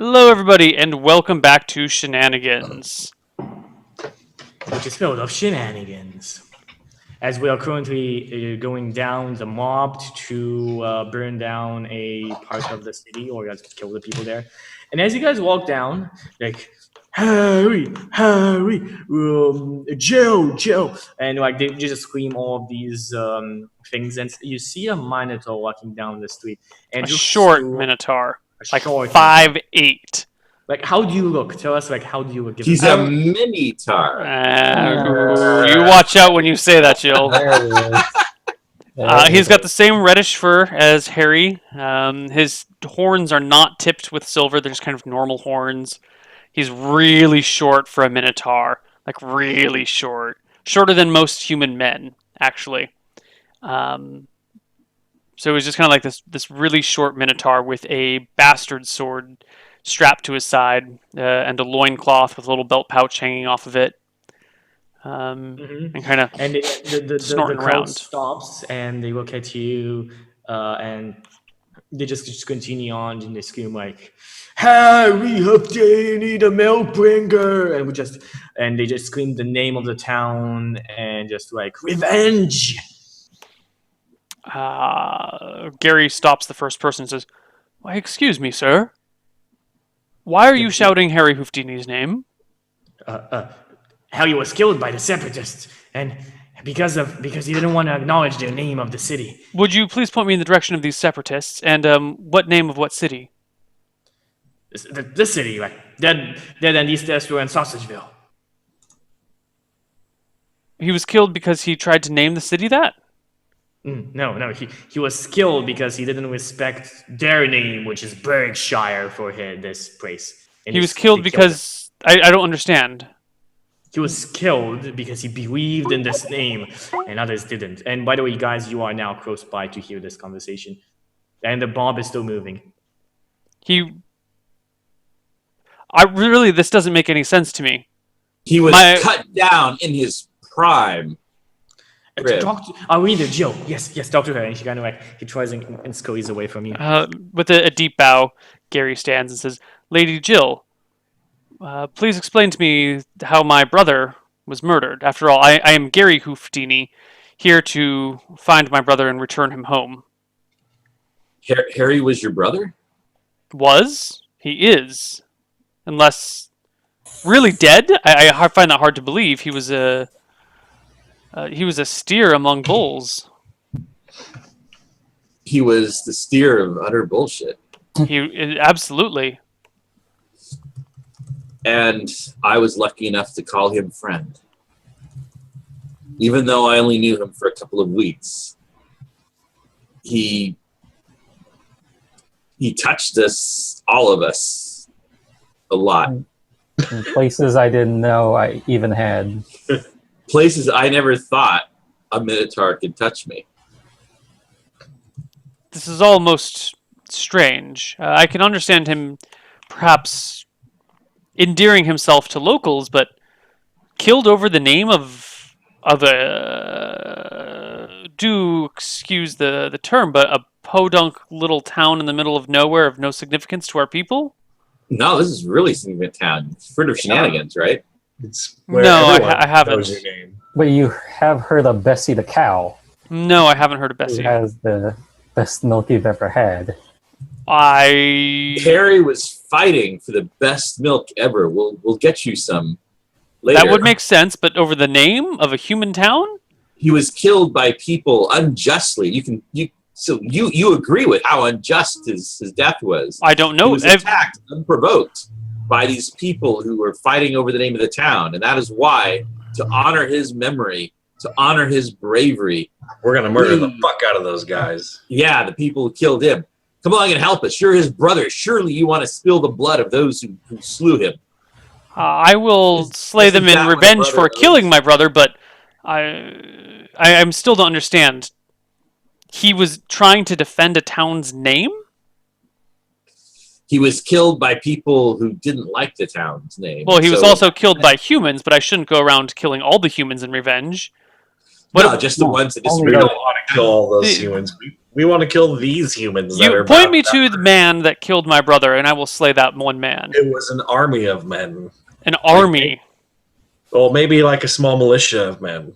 Hello, everybody, and welcome back to Shenanigans. Which is filled of shenanigans. As we are currently going down the mob to burn down a part of the city or just kill the people there. And as you guys walk down, like, Harry, Harry, Joe, Joe. And like they just scream all of these things. And you see a Minotaur walking down the street. And A short Minotaur, like short 5'8". Like, how do you look? Tell us, like, how do you look? He's a mini tar. You watch out when you say that, Jill. He's got the same reddish fur as Harry. His horns are not tipped with silver. They're just kind of normal horns. He's really short for a Minotaur. Like, really short. Shorter than most human men, actually. So he's just kind of like this really short Minotaur with a bastard sword strapped to his side and a loincloth with a little belt pouch hanging off of it. And kind of snorting the crowd around. stops and they look at you and they just continue on and they scream like, Harry Houdini, the milk bringer, and they just scream the name of the town and just like revenge. Gary stops the first person and says, "Why, excuse me, sir. Why are you shouting Harry Houdini's name?" Harry was killed by the separatists, and because he didn't want to acknowledge the name of the city. Would you please point me in the direction of these separatists, and what name of what city? This city, like Dead and East Esther and Sausageville. He was killed because he tried to name the city that? No, he was killed because he didn't respect their name, which is Berkshire, for this place. And he was killed because... I don't understand. He was killed because he believed in this name, and others didn't. And by the way, guys, you are now close by to hear this conversation. And the bomb is still moving. This doesn't make any sense to me. He was cut down in his prime. I'll read it, Jill. Yes, talk to her. And she kind of like, he tries and scurries away from you. With a deep bow, Gary stands and says, "Lady Jill, please explain to me how my brother was murdered. After all, I am Gary Houdini, here to find my brother and return him home." Harry was your brother? Was? He is. Unless... Really dead? I find that hard to believe. He was a steer among bulls. He was the steer of utter bullshit. Absolutely. And I was lucky enough to call him friend. Even though I only knew him for a couple of weeks. He touched us, all of us, a lot. In places I didn't know I even had. Places I never thought a Minotaur could touch me. This is all most strange. I can understand him perhaps endearing himself to locals, but killed over the name of a... do excuse the term, but a podunk little town in the middle of nowhere of no significance to our people? No, this is really significant town. It's fruit of Shenanigans, right? It's where no, everyone I haven't. knows your name. But you have heard of Bessie the cow. No, I haven't heard of Bessie. Who has the best milk you've ever had. Harry was fighting for the best milk ever. We'll get you some later. That would make sense, but over the name of a human town? He was killed by people unjustly. You agree with how unjust his death was? I don't know. He was attacked unprovoked by these people who were fighting over the name of the town, and that is why, to honor his memory, to honor his bravery, we're gonna murder the fuck out of those guys. Yeah, the people who killed him. Come along and help us. You're his brother. Surely you want to spill the blood of those who slew him. I will slay them in revenge for killing my brother, but I'm still don't understand. He was trying to defend a town's name? He was killed by people who didn't like the town's name. Well, he was also killed by humans, but I shouldn't go around killing all the humans in revenge. What No, just the ones that only We disappeared. don't want to kill all those The- humans. We want to kill these humans. That you are point about me that. to the man that killed my brother, and I will slay that one man. It was an army of men. An army. Well, maybe like a small militia of men.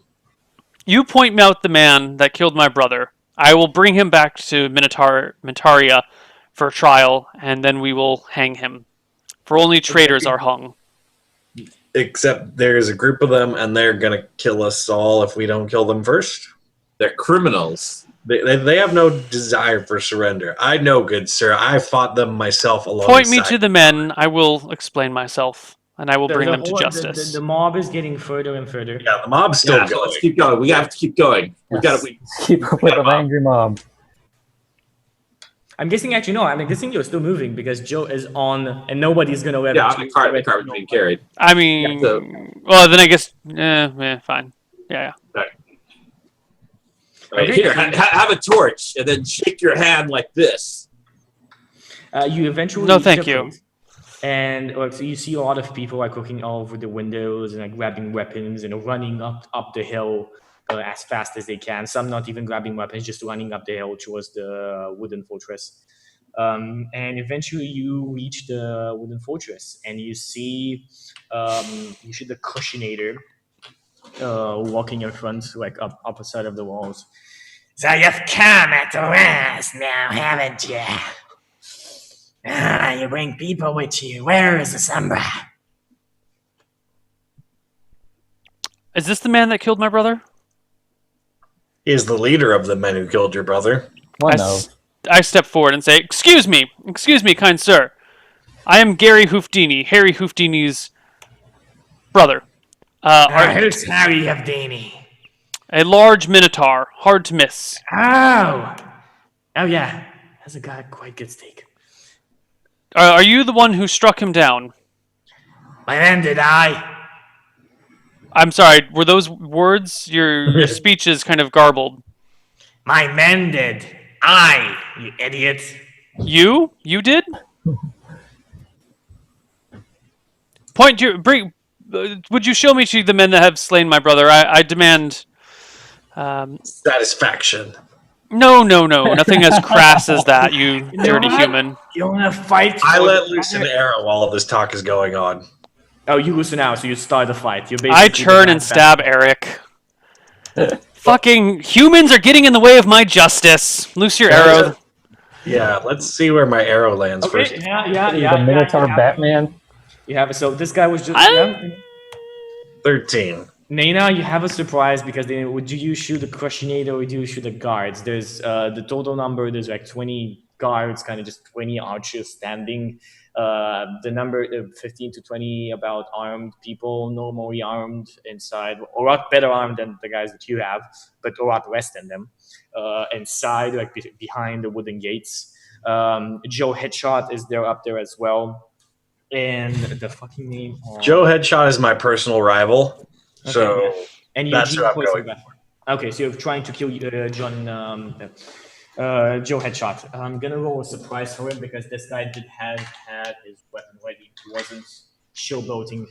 You point out the man that killed my brother. I will bring him back to Minotaria for trial, and then we will hang him. For only traitors are hung. Except there's a group of them, and they're going to kill us all if we don't kill them first. They're criminals. They have no desire for surrender. I know, good sir. I fought them myself alone. Point me to the men. I will explain myself, and I will bring them to whole- justice. The mob is getting further and further. Yeah, the mob's still Yeah, so going. let's keep going. We have to keep going. We got to. Keep up with an angry mob. I'm guessing actually no. I'm guessing you're still moving because Joe is on, and nobody's gonna let. Yeah, him on the cart. The cart was being carried. I mean, Yeah, so- well, then I guess, fine. Yeah. All right, Okay. here, have a torch, and then shake your hand like this. You eventually. No, reach thank the you. place, and so you see a lot of people like looking all over the windows and like grabbing weapons and running up the hill as fast as they can. Some not even grabbing weapons, just running up the hill towards the wooden fortress. And eventually you reach the wooden fortress, and you see the Crushinator walking in front, like up opposite of the walls. So you've come at last now, haven't you? You bring people with you. Where is the Sombra? Is this the man that killed my brother? He is the leader of the men who killed your brother. One of. I step forward and say, excuse me, kind sir. I am Gary Hoofdini, Harry Hoofdini's brother. Who's Harry Hoofdini? A large minotaur, hard to miss. Oh yeah. That's a guy quite good steak. Are you the one who struck him down? My man did I. I'm sorry, were those words? Your speech is kind of garbled. My men did. I, you idiot. You? You did? Point your bring. Would you show me to the men that have slain my brother? I demand. Satisfaction. No, nothing as crass as that. You dirty what? human. You wanna fight? I let loose an arrow while all this talk is going on. Oh, you loosen out, so you start the fight. You basically I turn and stab Eric. Fucking humans are getting in the way of my justice. Loose your arrow. Yeah, let's see where my arrow lands Okay, first. yeah. The Minotaur yeah. Batman. You have so this guy was just. I- Yeah. 13. Nana, you have a surprise because they would you shoot the Crushinator or do you shoot the guards? There's the total number. There's like 20 guards, kind of just 20 archers standing. The number 15 to 20 about armed people, normally armed inside, a lot better armed than the guys that you have, but a lot less than them. Inside, like behind the wooden gates. Joe Headshot is there up there as well. And the fucking name. Joe Headshot is my personal rival, so And that's Eugene who I'm Poison going for. Okay, so you're trying to kill Joe Headshot. I'm gonna roll a surprise for him because this guy did have had his weapon ready. He wasn't showboating.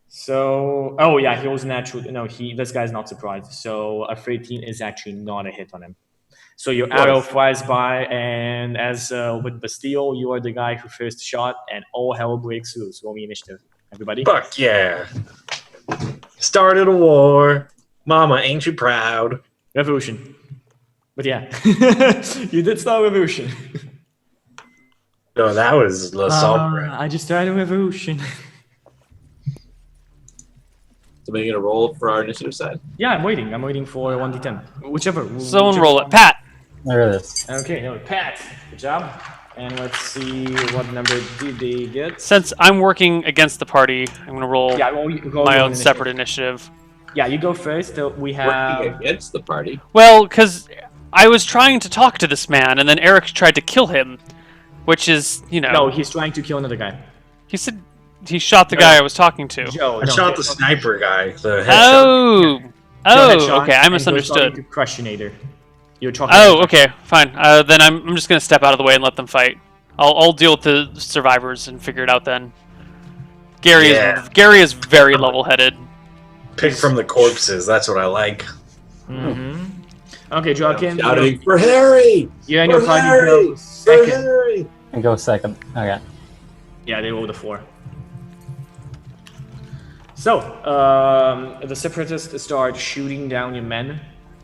So, oh yeah, he was natural. No, this guy's not surprised. So a 13 is actually not a hit on him. So your arrow flies by, and as with Bastille, you are the guy who first shot, and all hell breaks loose. Roll me initiative, everybody. fuck yeah. Started a war. Mama, ain't you proud? Revolution. But yeah, you did start revolution. No, that was La Sombra. I just started a revolution. Somebody gonna roll for our initiative side? Yeah, I'm waiting. I'm waiting for 1d10. Whichever. Someone whichever roll it. one. Pat. There it is. Okay, no, Pat. Good job. And let's see what number did they get. Since I'm working against the party, I'm going to roll Yeah, roll my your own initiative. separate initiative. Yeah, you go first. We Working have. against the party. Well, because I was trying to talk to this man, and then Eric tried to kill him, which is, No, he's trying to kill another guy. He said he shot the guy I was talking to. Joe. I shot the sniper guy. The headshot. Oh! Joe Oh, Headshot, okay, I and you're misunderstood. talking to Crushinator. You're talking. Oh, okay, fine. Then I'm just going to step out of the way and let them fight. I'll deal with the survivors and figure it out then. Gary is very level-headed. Pick from the corpses. That's what I like. Okay, Joaquin. Shouting for Harry! You and your For party Harry! go For second. Harry! And go second. Okay. Yeah, they rolled a 4. So, the separatists start shooting down your men.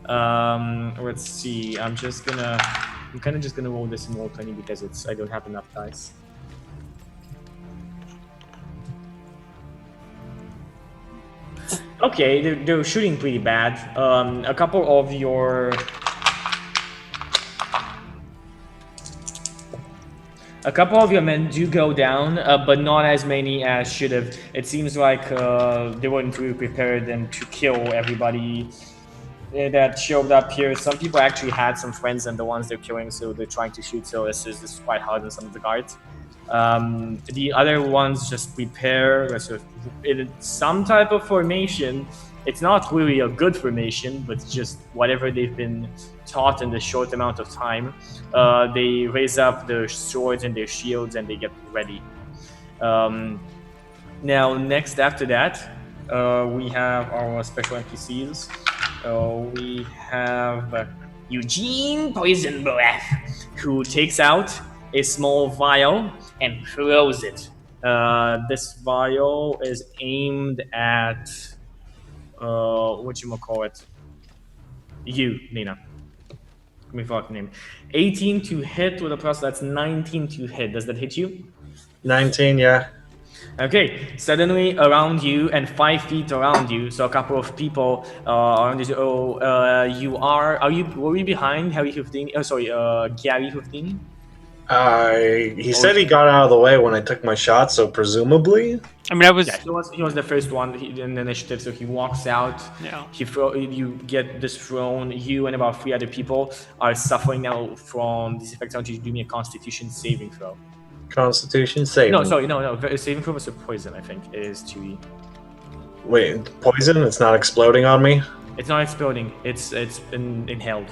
Let's see. I'm kind of just gonna roll this in roll 20 because I don't have enough dice. Okay, they're shooting pretty bad. A couple of your men do go down, but not as many as should have. It seems like they weren't really prepared and to kill everybody that showed up here. Some people actually had some friends and the ones they're killing, so they're trying to shoot. So this is quite hard on some of the guards. The other ones just prepare in some type of formation. It's not really a good formation, but just whatever they've been taught in the short amount of time. They raise up their swords and their shields and they get ready. Now, next after that, we have our special NPCs. We have Eugene Poison Breath, who takes out a small vial and throws it. This vial is aimed at whatchamacallit? You, Nina. Let me fuck name. 18 to hit with a plus, that's 19 to hit. Does that hit you? 19, yeah. Okay, suddenly around you and 5 feet around you, so a couple of people around you. Were you behind Harry Houdini? Oh, sorry, Gary Houdini? He said he got out of the way when I took my shot, so presumably. I mean, I was. Yeah, he was the first one in the initiative, so he walks out. Yeah. You get this thrown. You and about 3 other people are suffering now from these effects. I want you to do me a Constitution saving throw. Constitution saving. No, sorry, no. Saving throw was a poison, I think. It is 2e. Wait, poison? It's not exploding on me? It's not exploding. It's been inhaled.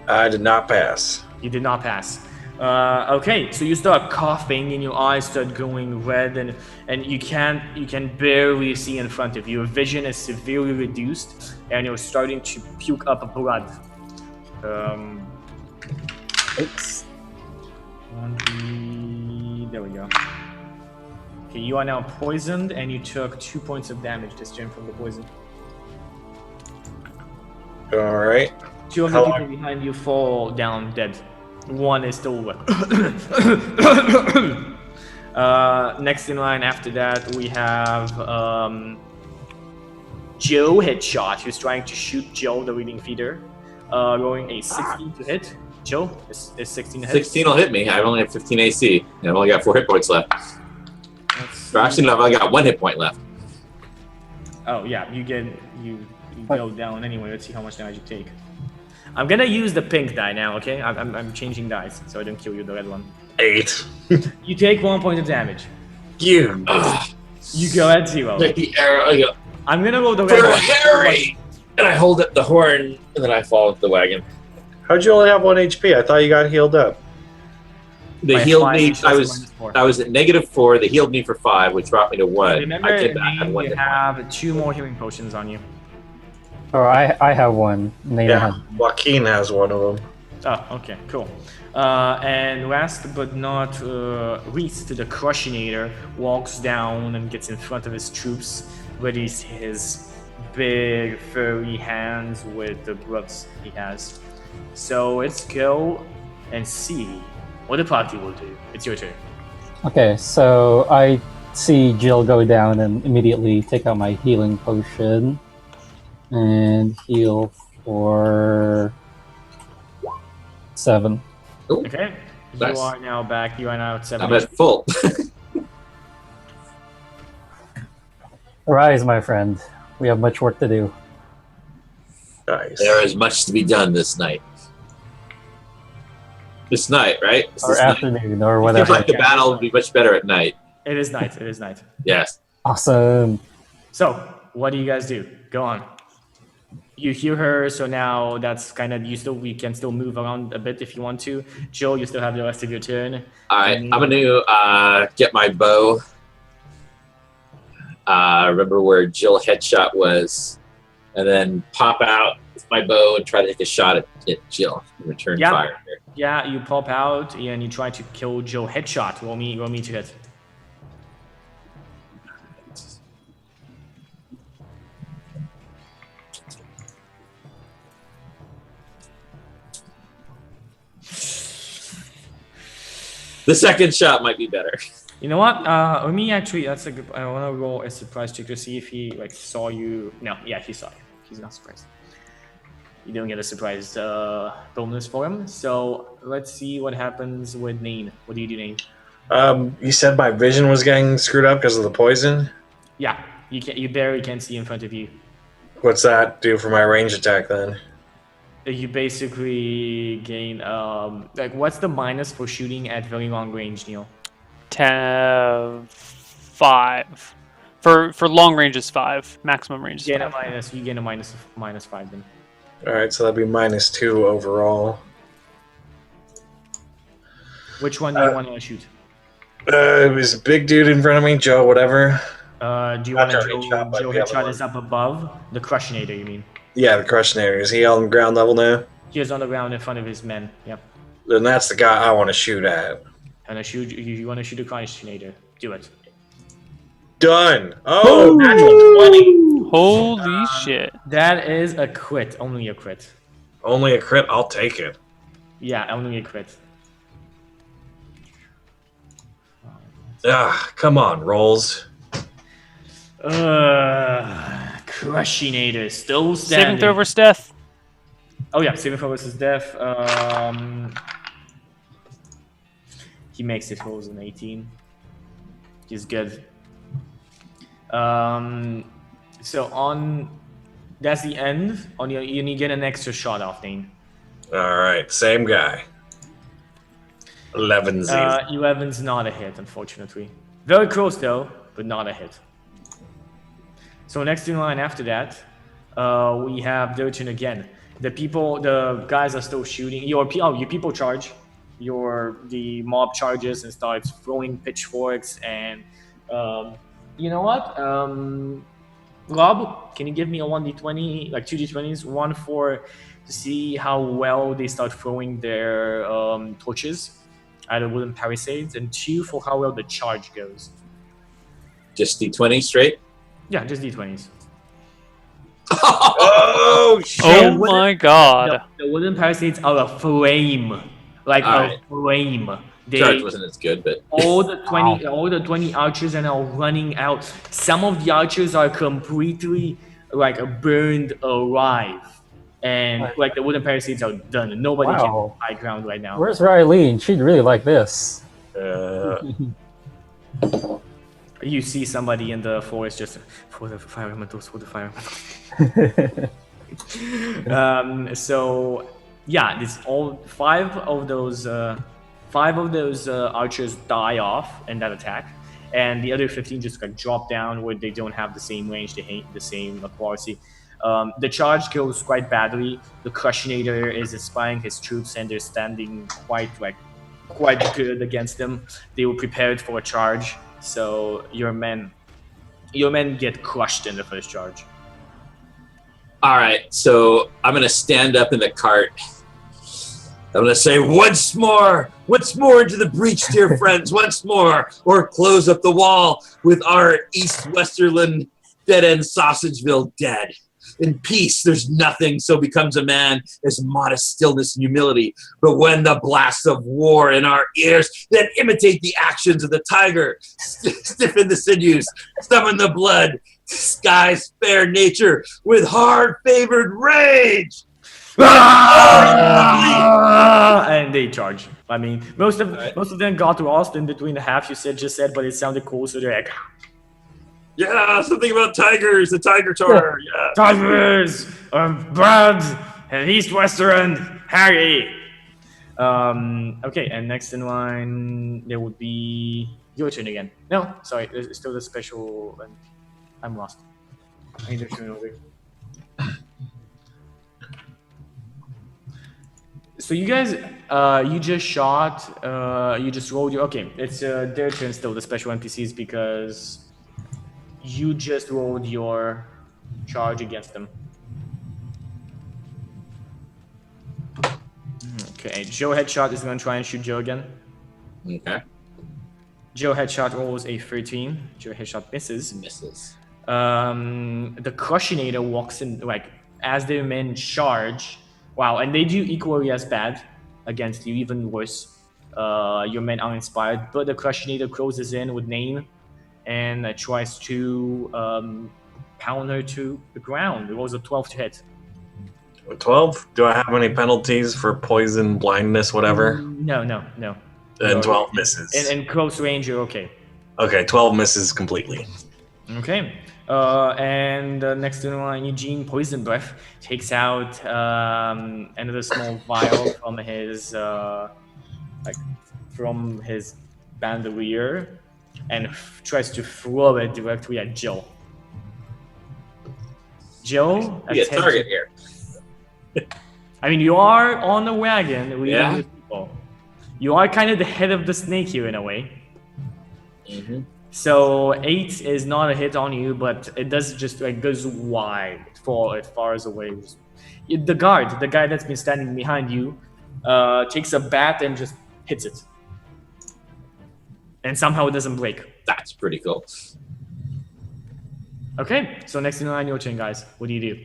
I did not pass. You did not pass. Okay, so you start coughing and your eyes start going red and you can barely see in front of you. Your vision is severely reduced and you're starting to puke up blood. Oops. There we go. Okay, you are now poisoned and you took 2 points of damage this turn from the poison. Alright. 2 of the people behind you fall down dead. 1 is still alive. Next in line after that, we have Joe Headshot, who's trying to shoot Joe, the reading feeder. Rolling a 16 to hit. Joe, is 16 to hit? 16 will hit me. I only have 15 AC, and I've only got 4 hit points left. Or actually, no, I've only got 1 hit point left. Oh yeah, you go down anyway. Let's see how much damage you take. I'm gonna use the pink die now, okay? I'm changing dice so I don't kill you the red one. 8. You take 1 point of damage. You. You go at 0. Take the arrow. I go, I'm gonna roll the red for one. Harry! And I hold up the horn, and then I fall with the wagon. How'd you only have 1 HP? I thought you got healed up. They By healed 5, me. so it's -4. I was at -4. They healed me for 5, which brought me to 1. Remember, I came back at Nate, 1 you hit point. have 2 more healing potions on you. Oh, I have one. Nina Yeah, has. Joaquin has one of them. Oh, okay, cool. And last but not least, the Crushinator walks down and gets in front of his troops, readies his big furry hands with the gloves he has. So let's go and see what the party will do. It's your turn. Okay, so I see Jill go down and immediately take out my healing potion and heal for 7. Ooh, Okay, nice. you are now back. You are now at 7. I'm at full. Arise, my friend. We have much work to do. Nice. There is much to be done this night. This night, right? It's Or this night. afternoon, or Seems whatever. like the battle would be much better at night. It is night. It is night. Yes. Awesome. So, what do you guys do? Go on. You hear her, so now that's kind of we can still move around a bit if you want to. Joe, you still have the rest of your turn. All right, I'm going to get my bow. Remember where Jill Headshot was. and then pop out with my bow and try to take a shot at Jill and return Yeah. fire. Yeah, you pop out and you try to kill Joe. Headshot. Roll me to hit. The second shot might be better. You know what? Let me actually. That's a good. I want to roll a surprise check to see if he like saw you. No, yeah, he saw you. He's not surprised. You don't get a surprise bonus for him. So let's see what happens with Nane. What do you do, Nane? You said my vision was getting screwed up because of the poison. Yeah, you barely can see in front of you. What's that do for my range attack then? You basically gain like what's the minus for shooting at very long range, Neil? 5. For long range is 5. Maximum range is You 5. gain a minus 5 then. All right, so that'd be -2 overall. Which one do you want to shoot? It was a big dude in front of me, Joe, whatever. Do you Not want to Joe Headshot, but Joe the other Headshot one. is up above the Crushinator, you mean? Yeah, the Crushinator. Is he on ground level now? He is on the ground in front of his men. Yep. Then that's the guy I want to shoot at. And you want to shoot the Crushinator? Do it. Done. Oh, natural 20. Holy shit. That is a crit. Only a crit. Only a crit. I'll take it. Yeah, only a crit. Come on, rolls. Crushinator still standing. Saving throw versus death. Oh yeah, saving throw versus death. He makes it, rolls an 18. He's good. So on, that's the end. On your, you get an extra shot off, Dane. All right, same guy. 11 Z. 11's not a hit, unfortunately. Very close though, but not a hit. So next in line after that, we have their turn again. The guys are still shooting. Your people charge. The mob charges and starts throwing pitchforks and you know what? Rob, can you give me a 1d20, like 2d20s? One for to see how well they start throwing their torches at the wooden palisades, and 2 for how well the charge goes. Just D20 straight? Yeah, just d20s. Oh, shit. Oh my god. The wooden palisades are aflame, like Alright. aflame. Charge wasn't as good, but All the 20 archers are now running out. Some of the archers are completely like burned alive, and like the wooden palisades are done. Nobody can Wow. high ground right now. Where's Riley? She'd really like this. You see somebody in the forest just for the fire elementals, for the fire elementals. So yeah, this all five of those archers die off in that attack, and the other 15 just like drop down where they don't have the same range, they hate the same quality. The charge goes quite badly. The Crushinator is inspiring his troops, and they're standing quite good against them. They were prepared for a charge, so your men get crushed in the first charge. all right. So I'm gonna stand up in the cart. I'm gonna say once more into the breach, dear friends, once more, or close up the wall with our East Westerland dead end Sausageville dead. In peace, there's nothing so becomes a man as modest stillness and humility. But when the blasts of war in our ears, then imitate the actions of the tiger, stiffen the sinews, summon the blood, disguise fair nature with hard-favored rage. And they charge. I mean, most of them got lost in between the half you just said, but it sounded cool, so they're like, Yeah, something about tigers, the tiger tar. Yeah. Tigers of blood and East Western Harry. Okay, and next in line there would be your turn again. No, sorry, there's still the special. I'm lost. I need to turn over. So you guys, you just shot. You just rolled your. Okay, it's their turn still. The special NPCs because you just rolled your charge against them. Okay, Joe Headshot is going to try and shoot Joe again. Okay. Joe Headshot rolls a 13. Joe Headshot misses. Misses. The Crushinator walks in, like, as their men charge. Wow, and they do equally as bad against you, even worse. Your men are inspired, but the Crushinator closes in with Name and tries to pound her to the ground. It rolls a 12 to hit. 12? Do I have any penalties for poison, blindness, whatever? No. And 12 misses. In close range, you're okay. Okay, 12 misses completely. Okay. And next in line, Eugene Poison Breath takes out another small vial from his bandolier and tries to throw it directly at Jill. Jill, Be a target here. I mean, you are on the wagon leading Yeah. the people. You are kind of the head of the snake here in a way. Mm-hmm. So 8 is not a hit on you, but it does just like goes wide. It fars away. The guard, the guy that's been standing behind you, takes a bat and just hits it. And somehow it doesn't break. That's pretty cool. Okay, so next in line, your turn, guys. What do you do?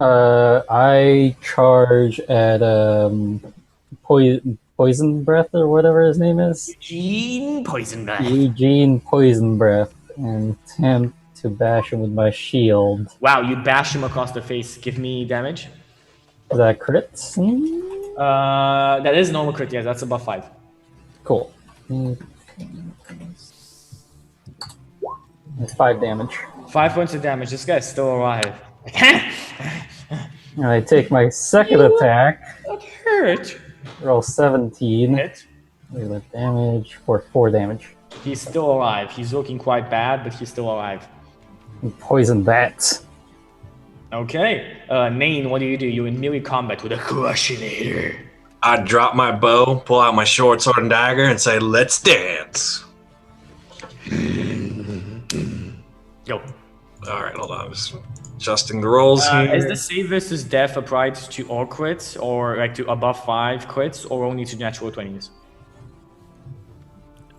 I charge at Poison Breath or whatever his name is. Eugene Poison Breath. Eugene Poison Breath, and attempt to bash him with my shield. Wow, you bash him across the face. Give me damage. Is that crit? That is normal crit, yes, that's above 5. Cool. 5 damage. 5 points of damage. This guy's still alive. And I take my second attack. That hurt. Roll 17. Hit. With damage for 4 damage. He's still alive. He's looking quite bad, but he's still alive. Poison bats. Okay. Nain, what do? You're in melee combat with a Crushinator. I drop my bow, pull out my short sword and dagger, and say, "Let's dance." Go. All right, hold on. I'm just adjusting the rolls here. Is the save versus death applied to all crits, or like to above 5 crits, or only to natural 20s?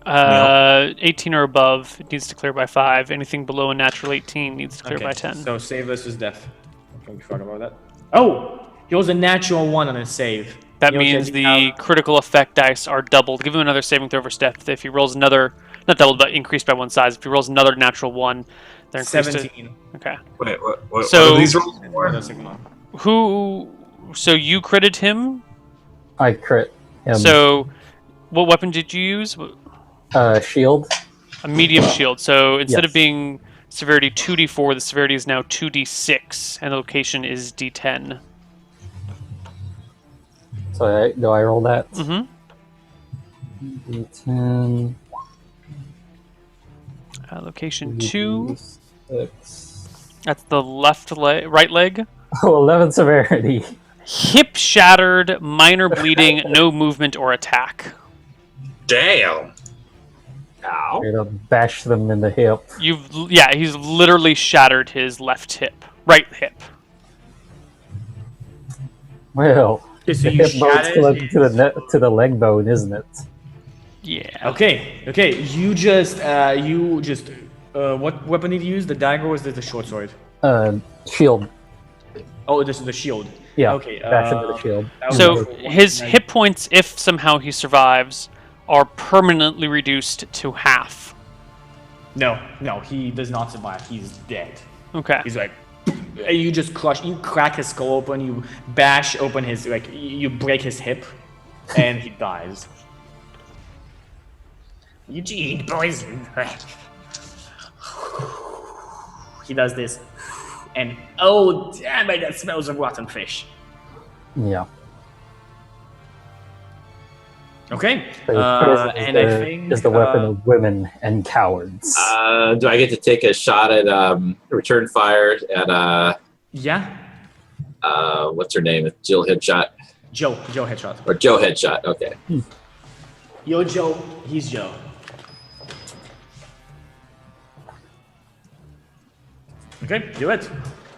18 or above, it needs to clear by 5. Anything below a natural 18 needs to clear by 10. So save versus death. Can we forget about that? Oh, he was a natural 1 on his save. That You know, means says the critical effect dice are doubled. Give him another saving throw versus death. If he rolls another, not doubled, but increased by 1 size. If he rolls another natural 1, they're increased 17. to... Okay. Wait, what So- are these rolls for? So you critted him? I crit him. So what weapon did you use? Shield. A medium shield. So instead Yes. of being severity 2d4, the severity is now 2d6, and the location is d10. So do I roll that? Mm-hmm. D10. Location 2. 6. That's the right leg. Oh, 11 severity. Hip shattered, minor bleeding, no movement or attack. Damn. Ow. Straight up bash them in the hip. He's literally shattered his right hip. Well, Okay, so the you hip bone's shattered connected to the leg bone, isn't it? Yeah. Okay. You just what weapon did you use? The dagger or was it the short sword? Shield. Oh, this is the shield. Yeah. Okay. Bash into the shield. So his hit points, if somehow he survives, are permanently reduced to half. No, he does not survive. He's dead. Okay. He's like, you just crack his skull open, you bash open his, you break his hip, and he dies. Eugene Poison. He does this, and oh damn it, that smells of rotten fish. Yeah. Okay, So and I think is the weapon of women and cowards. Do I get to take a shot at return fire at yeah, what's her name? Jill Headshot Joe headshot. or Joe Headshot? Okay. Yo Joe, he's Joe. Okay, do it.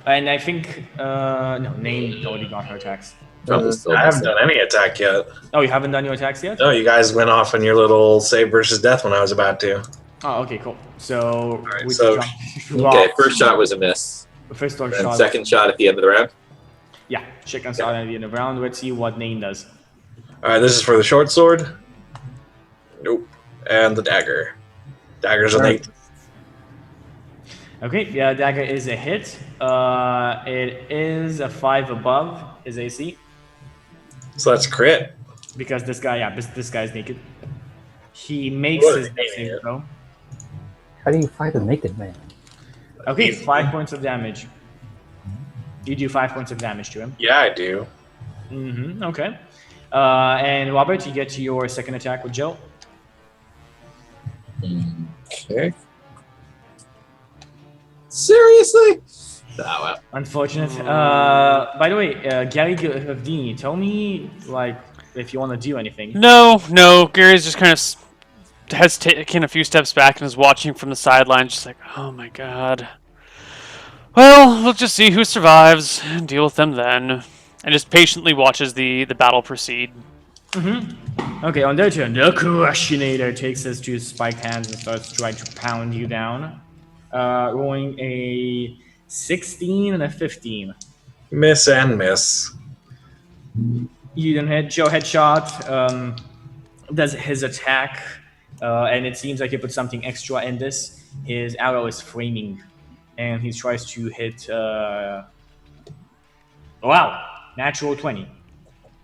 And I think no, Name already got her attacks. Probably still I haven't missing. done any attack yet. Oh, you haven't done your attacks yet? No, you guys went off on your little save versus death when I was about to. Oh, okay, cool. So, right, which so- jump? Okay, first shot was a miss. First And shot. second shot at the end of the round. Yeah, second shot at the end of the round. Let's see what Nane does. All right, this is for the short sword. Nope. And the dagger. Dagger's an 8. Okay, yeah, dagger is a hit. It is a 5 above his AC So that's crit. because this guy, this guy's naked. He makes What his is next he? save throw. How do you fight a naked man? Okay, 5 points of damage. You do 5 points of damage to him. Yeah, I do. Okay. And Robert, you get to your second attack with Joe. Okay. Seriously? Ah, well. Unfortunate. By the way, Gary Gavdini, tell me, like, if you want to do anything. No. Gary's just kind of has taken a few steps back and is watching from the sidelines, just like, oh my god. Well, we'll just see who survives and deal with them then. And just patiently watches the battle proceed. Okay, on their turn, the Crushinator takes his two spiked hands and starts trying to pound you down. Rolling a 16 and a 15. Miss and miss. You then hit Joe headshot, does his attack, and it seems like he put something extra in this. His arrow is framing, and he tries to hit. Wow, natural 20.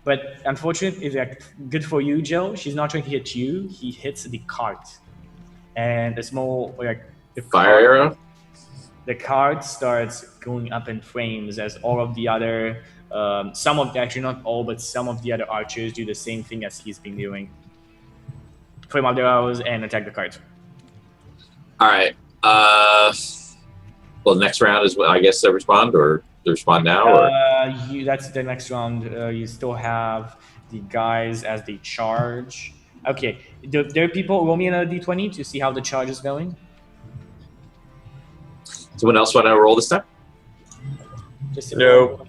But unfortunately, it's like good for you, Joe. She's not trying to hit you. He hits the cart, and a small like the Fire arrow? The cart starts going up in flames as all of the other, some of actually not all, but some of the other archers do the same thing as he's been doing. Flame out their arrows and attack the cart. All right. Well, next round is, I guess, respond or respond now? Or? That's the next round. You still have the guys as they charge. Okay, there are people. Roll me another d20 to see how the charge is going. Someone else want to roll this time? Just No.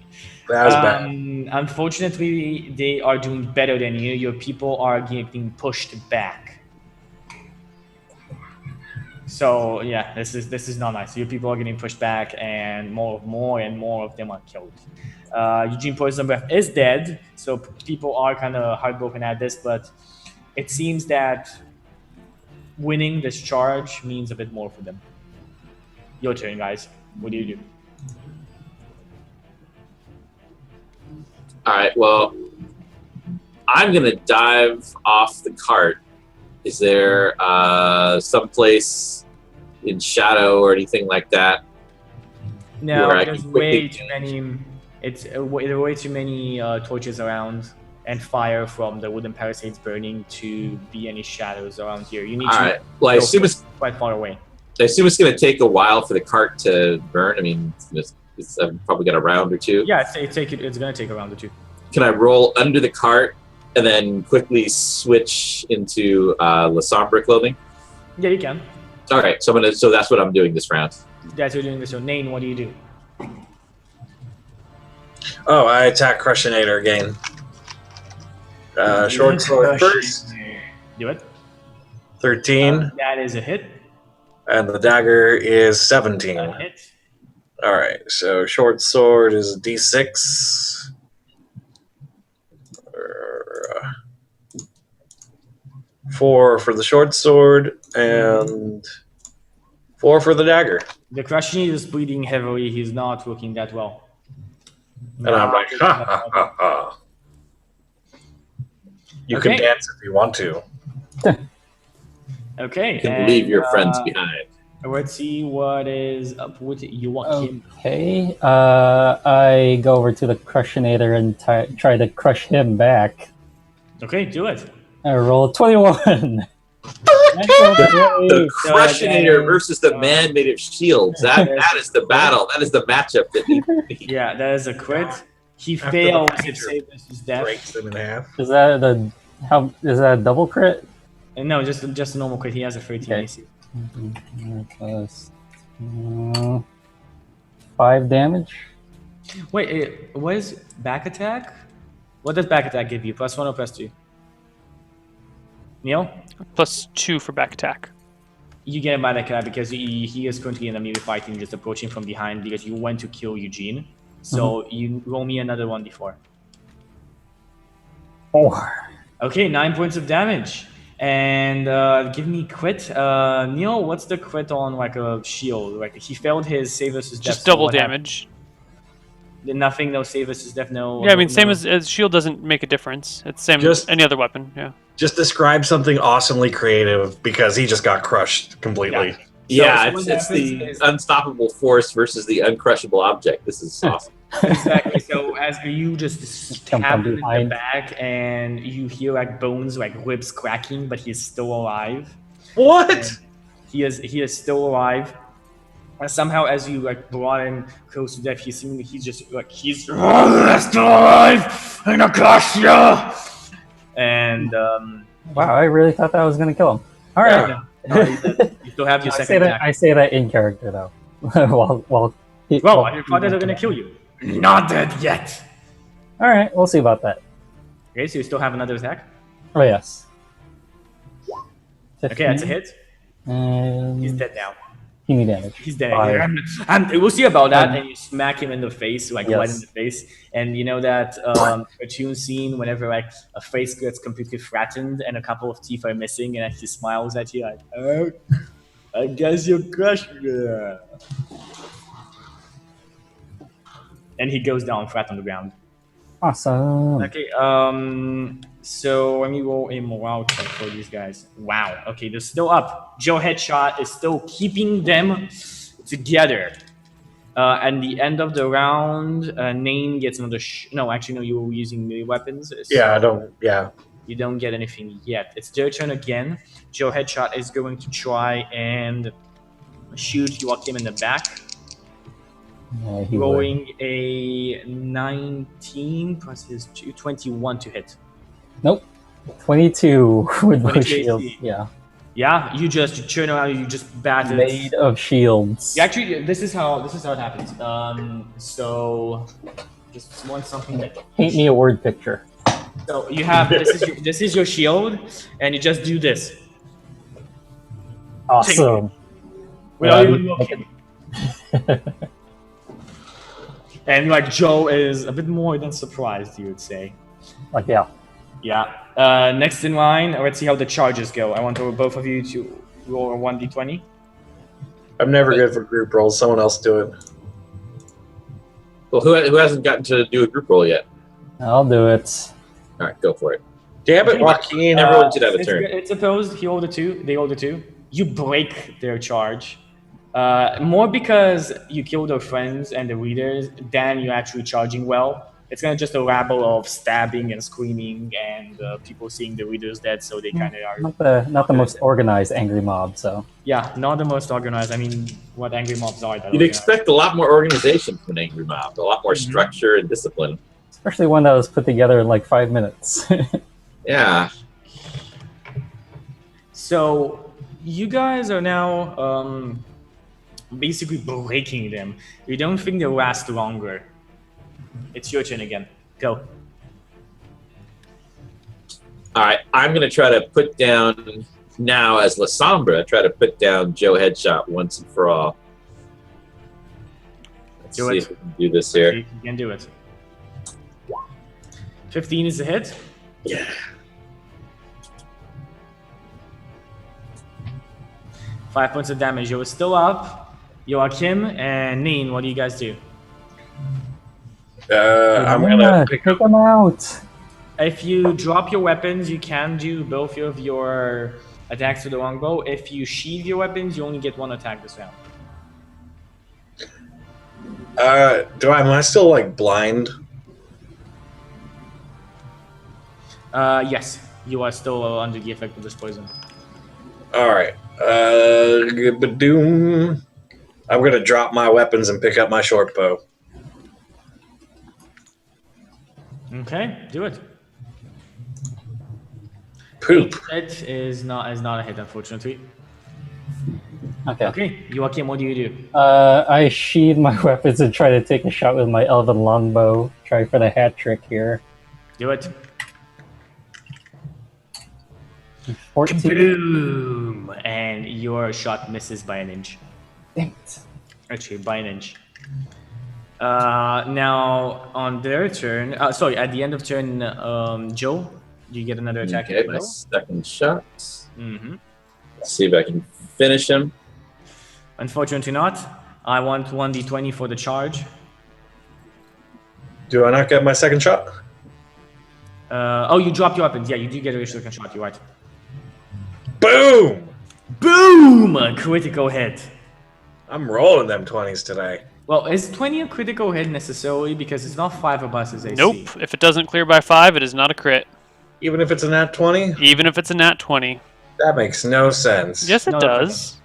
That was bad. Unfortunately, they are doing better than you. Your people are getting pushed back. So yeah, this is not nice. Your people are getting pushed back, and more and more of them are killed. Eugene Poison Breath is dead, so people are kind of heartbroken at this, but it seems that winning this charge means a bit more for them. Your turn, guys. What do you do? All right. Well, I'm gonna dive off the cart. Is there someplace in shadow or anything like that? No, Where I there's can way quickly- too many. There are way too many torches around and fire from the wooden palisades burning to be any shadows around here. You need All to right. Well, I go assume it's quite far away. gonna take a while for the cart to burn. I mean, I've probably got a round or two. Yeah, it's gonna take a round or two. Can I roll under the cart and then quickly switch into La Sombra clothing? Yeah, you can. All right. So that's what I'm doing this round. That's what you're doing this. So, Nane, what do you do? Oh, I attack Crushinator again. Short sword first. Do it. 13. That is a hit. And the dagger is 17. A hit. All right, so short sword is d6. 4 for the short sword and 4 for the dagger. The Crushinator is bleeding heavily. He's not looking that well. And I'm like, ha ha ha ha. You can Okay. dance if you want to. Okay. You can leave your friends uh, behind. Let's see what is up with Joachim. Okay. I go over to the Crushinator and try to crush him back. Okay, do it. I roll 21. The Crushinator then, versus the man made of shields. That is the battle. That is the matchup that needs to be. Yeah, that is a crit. He After fails the to save his death. Breaks them in half. Is that a double crit? No, just a normal crit. He has a 13 Okay. AC. Plus 5 damage. Wait, what is back attack? What does back attack give you? +1 or +2? Neil? +2 for back attack. You get a back attack because he is currently in a melee fighting, just approaching from behind because you went to kill Eugene. So you roll me another 1d4. 4. Okay, 9 points of damage. And give me crit. Neil, what's the crit on like a shield? Like he failed his save versus death. Just double damage. Nothing, no save versus death, no. Yeah, I mean, same no. as shield doesn't make a difference. It's same Just- as any other weapon. Yeah. Just describe something awesomely creative because he just got crushed completely. Yeah, so what it's the happens is- unstoppable force versus the uncrushable object. This is awesome. Exactly. So as you just Come stab from him in the behind. back, and you hear like bones, like ribs cracking, but he's still alive. What? He is still alive. And somehow, as you like brought him close to death, he's still alive in Acacia. And Wow, I really thought that was gonna kill him. All right. no, you still have your I say second that. attack. I say that in character though. while Well, your fathers are gonna kill you. Not dead yet. All right, we'll see about that. Okay, so you still have another attack. Oh yes. Okay, that's a hit. And He's dead now. give me damage. He's dead. 5. And we'll see about that. And you smack him in the face, like Yes. right in the face. And you know that cartoon scene whenever like a face gets completely flattened and a couple of teeth are missing, and he smiles at you like, "Oh, I guess you're crushed." And he goes down flat on the ground. Awesome. Okay, so let me roll a morale check for these guys. Wow, okay, they're still up. Joe Headshot is still keeping them together. At the end of the round, Nane gets another no, actually, no, you were using melee weapons. So Yeah, I don't. Yeah. you don't get anything yet. It's their turn again. Joe Headshot is going to try and shoot Joachim in the back. Yeah, he would. Rolling a 19 plus his 21 to hit. Nope. 22 with both 22 shields. AC. Yeah. Yeah, you turn around, you just bat it. Made of shields. Yeah, actually, this is how it happens. So just want something that. Paint me a word picture. So you have this is your shield, and you just do this. Awesome. Without even looking. And like Joe is a bit more than surprised, you would say. Like yeah. Yeah. Next in line, let's see how the charges go. I want both of you to roll a 1d20. I'm never good for group rolls. Someone else do it. Well, who hasn't gotten to do a group roll yet? I'll do it. All right, go for it. Damn it, Joaquin. Everyone should have a turn. It's opposed. He rolled a 2. They rolled a 2. You break their charge. More because you killed their friends and the leaders than you actually charging well. It's kind of just a rabble of stabbing and screaming and people seeing the leaders dead, so they kind of are. Not the most organized angry mob. So Yeah, not the most organized. I mean, what angry mobs are? That You'd organized. expect a lot more organization from an angry mob, a lot more structure and discipline. especially one that was put together in like 5 minutes. Yeah. So you guys are now basically breaking them. You don't think they'll last longer. It's your turn again. Go. All right, I'm going to try to put down now as La Sombra, try to put down Joe Headshot once and for all. Let's Do see it. if we can do this here. You can do it. 15 is a hit. Yeah. Five points of damage. You're still up. Joachim and Neen, what do you guys do? I'm Yeah, gonna pick take them out. If you drop your weapons, you can do both of your attacks with the longbow. If you sheathe your weapons, you only get one attack this round. am I still like blind? Yes, you are still under the effect of this poison. All right. Badoom. I'm gonna drop my weapons and pick up my short bow. Okay, do it. Poop. It is not a hit, unfortunately. Okay. Okay, Joachim, what do you do? I sheathe my weapons and try to take a shot with my elven longbow. Try for the hat trick here. Do it. 14. Boom! And your shot misses by an inch. Dang it. Actually, by an inch. Now, on their turn... sorry, at the end of turn, Joe, you get another attack. Okay, my second shot. Mm-hmm. Let's see if I can finish him. Unfortunately not. I want 1d20 for the charge. Do I not get my second shot? Oh, you dropped your weapons. Yeah, you do get a second shot. You're right. Boom! Boom! A critical hit. I'm rolling them 20s today. Well, is 20 a critical hit necessarily? Because it's not 5 of us as AC. Nope. If it doesn't clear by 5, it is not a crit. Even if it's a nat 20? Even if it's a nat 20. That makes no sense. Yes, it No, does.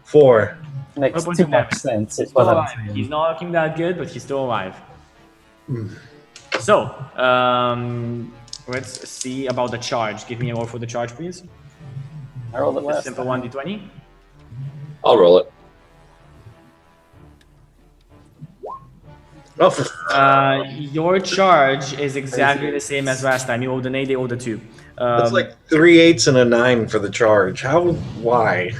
4. Makes What too about much damage? sense. He's Is what still I'm alive. saying. He's not looking that good, but he's still alive. So, let's see about the charge. Give me a roll for the charge, please. I rolled it A last simple time. 1d20. I'll roll it. Oh, Your charge is exactly the same as last time. You rolled an 8, they rolled a 2. that's like 3 8s and a 9 for the charge. How? Why?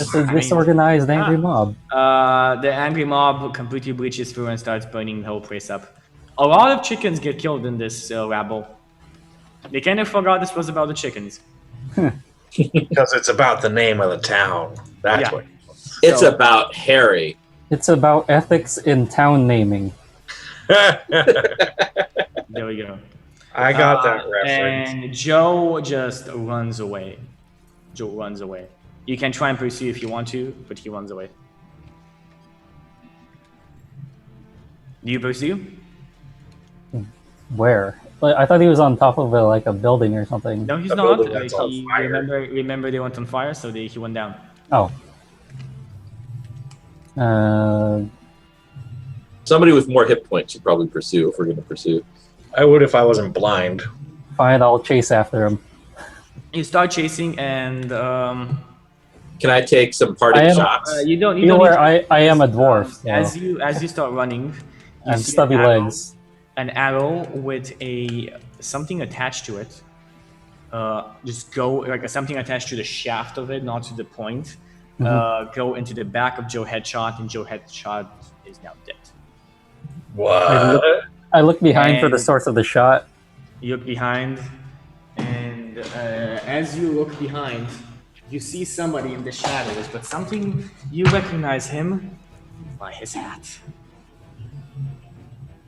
It's a disorganized angry mob. The angry mob completely breaches through and starts burning the whole place up. A lot of chickens get killed in this rabble. They kind of forgot this was about the chickens. Because it's about the name of the town. That's Yeah. what. It's So- about Harry. It's about ethics in town naming. There we go. I got that reference. And Joe just runs away. Joe runs away. You can try and pursue if you want to, but he runs away. Do you pursue? Where? Like, I thought he was on top of a building or something. No, he's A not. building that's on fire. Remember they went on fire, so he went down. Oh. Somebody with more hit points should probably pursue if we're going to pursue. I would if I wasn't blind. Fine, I'll chase after him. You start chasing, and Can I take some parting I am- shots? you don't. You don't know need where to- I am a dwarf. So. As you start running, you And see stubby an arrow- legs. An arrow with something attached to it. Just go like something attached to the shaft of it, not to the point. Go into the back of Joe Headshot, and Joe Headshot is now dead. What? I look behind for the And- source of the shot. You look behind, and as you look behind, you see somebody in the shadows, but something you recognize him by his hat.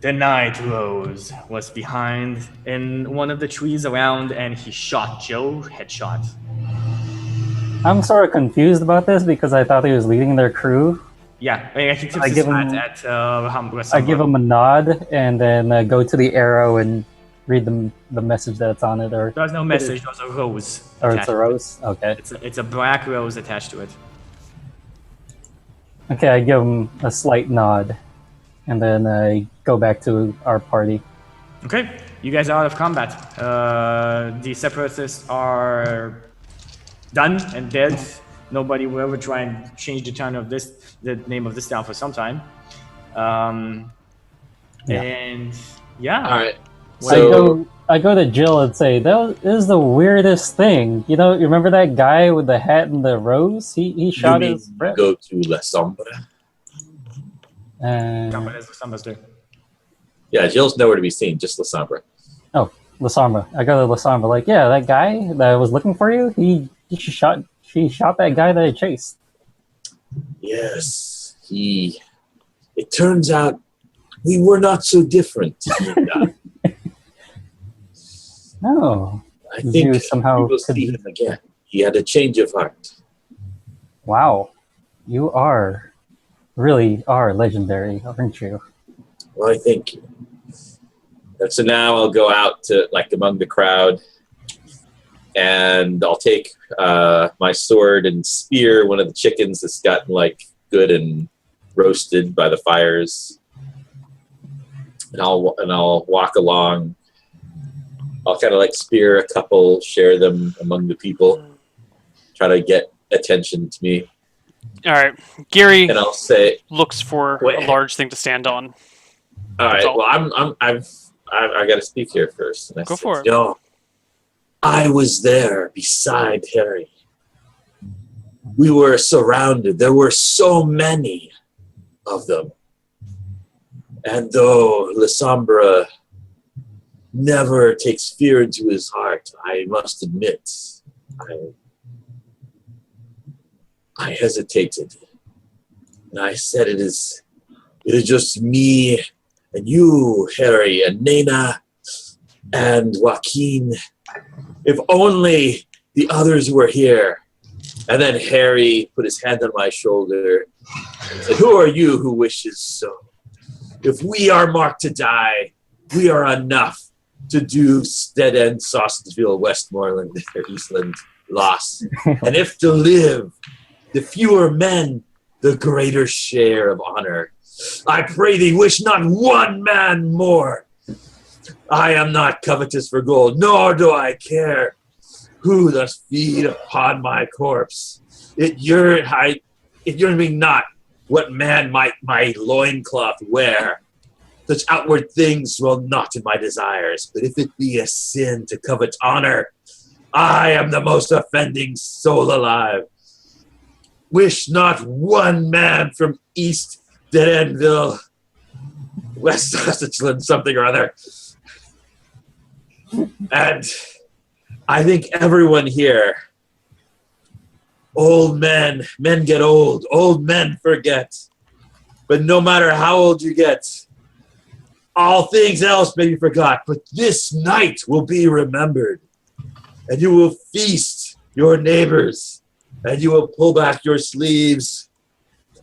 The Night Rose was behind in one of the trees around, and he shot Joe Headshot. I'm sort of confused about this because I thought he was leading their crew. Yeah, he tips I his give hat him- at I give him a nod and then go to the arrow and read the message that's on it, or There's no message. There's a rose. it's attached. a rose. Okay. It's a black rose attached to it. Okay, I give him a slight nod, and then I go back to our party. Okay, you guys are out of combat. The separatists are done and dead. Nobody will ever try and change the name of this town for some time. Yeah. And yeah, All right. Well, I go to Jill and say, "That is the weirdest thing. You know, you remember that guy with the hat and the rose? He You shot mean his friend." go to La Sombra? what is the summons do? Yeah, Jill's nowhere to be seen. Just La Sombra. Oh, Lasamba. I go to Lasamba, like, yeah, that guy that was looking for you, she shot that guy that I chased. Yes, It turns out we were not so different. he and I. No. I Did think you somehow we will see him again. He had a change of heart. Wow. You really are legendary, aren't you? Well, I thank you. And so now I'll go out to among the crowd, and I'll take my sword and spear one of the chickens that's gotten good and roasted by the fires, and I'll walk along. I'll kind of spear a couple, share them among the people, try to get attention to me, All right. Gary and I'll say, looks for Wait. a large thing to stand on. "All right, all. well, I got to speak here first. And I Go said, for it. Yo, I was there beside Harry. We were surrounded. There were so many of them. And though Lasombra never takes fear into his heart, I must admit, I hesitated. And I said, it is just me and you, Harry, and Nena, and Joaquin. If only the others were here. And then Harry put his hand on my shoulder and said, who are you who wishes so? If we are marked to die, we are enough to do Dead End, Sausageville, Westmoreland, or Eastland loss. And if to live, the fewer men, the greater share of honor. I pray thee, wish not one man more. I am not covetous for gold, nor do I care who does feed upon my corpse. It yearn me not what man might my loincloth wear. Such outward things dwell not in my desires, but if it be a sin to covet honor, I am the most offending soul alive. Wish not one man from East Dead Endville, West Sausageland, something or other. And I think everyone here, old men get old men forget. But no matter how old you get, all things else may be forgot, but this night will be remembered. And you will feast your neighbors, and you will pull back your sleeves,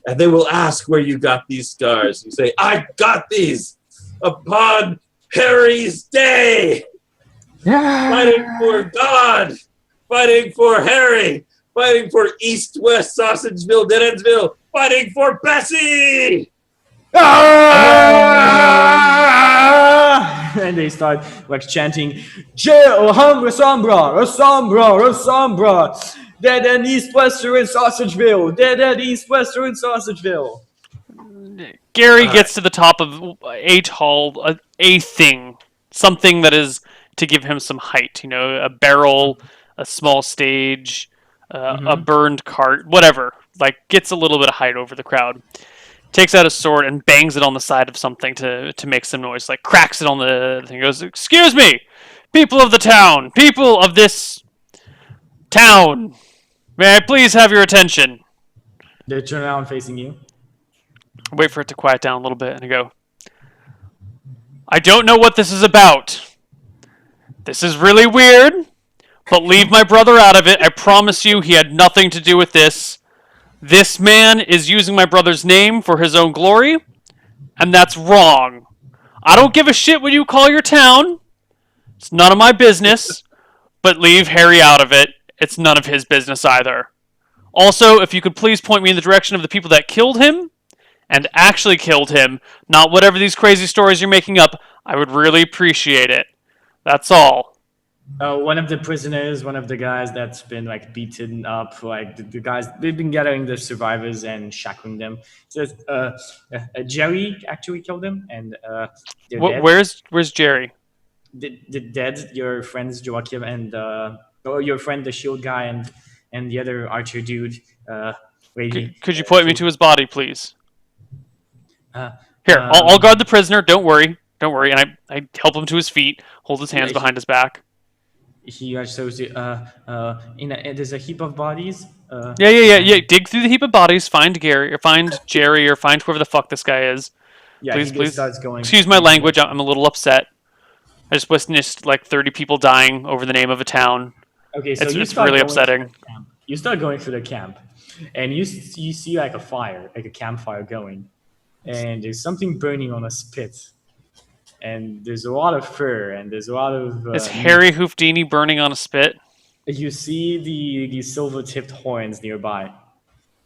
and they will ask where you got these scars. You say, I got these upon Harry's day. Fighting for God, fighting for Harry, fighting for East West Sausageville, Deadensville, fighting for Bessie. And they start like chanting, Rasombra, Rasombra, Rasombra, Dead End East Western Sausageville, Dead End East Western Sausageville. Gary gets to the top of a tall, a thing, something that is to give him some height. You know, a barrel, a small stage, a burned cart, whatever. Like gets a little bit of height over the crowd. Takes out a sword and bangs it on the side of something to make some noise. Like cracks it on the thing. Goes, excuse me, people of the town, people of this town, may I please have your attention? They turn around facing you. Wait for it to quiet down a little bit, and I go, I don't know what this is about. This is really weird, but leave my brother out of it. I promise you he had nothing to do with this. This man is using my brother's name for his own glory, and that's wrong. I don't give a shit what you call your town. It's none of my business, but leave Harry out of it. It's none of his business either. Also, if you could please point me in the direction of the people that killed him, and actually killed him, not whatever these crazy stories you're making up, I would really appreciate it. That's all. One of the prisoners, one of the guys that's been like beaten up, like the guys, they've been gathering the survivors and shackling them. Says, Jerry actually killed him, and they're dead. Where's Jerry? The dead, your friends Joachim and your friend the shield guy and the other archer dude. Lady. Could you point me to his body, please? Here, I'll guard the prisoner. Don't worry. And I help him to his feet, hold his hands behind his back. He shows you, there's a heap of bodies. Yeah. Dig through the heap of bodies, find Gary, or find Jerry, or find whoever the fuck this guy is. Yeah, please. Starts going. Excuse my language. I'm a little upset. I just witnessed like 30 people dying over the name of a town. Okay, so it's really upsetting. You start going through the camp, and you see like a fire, like a campfire going, and there's something burning on a spit. And there's a lot of fur, and there's a lot of... is Harry Hoofdini burning on a spit? You see the silver-tipped horns nearby,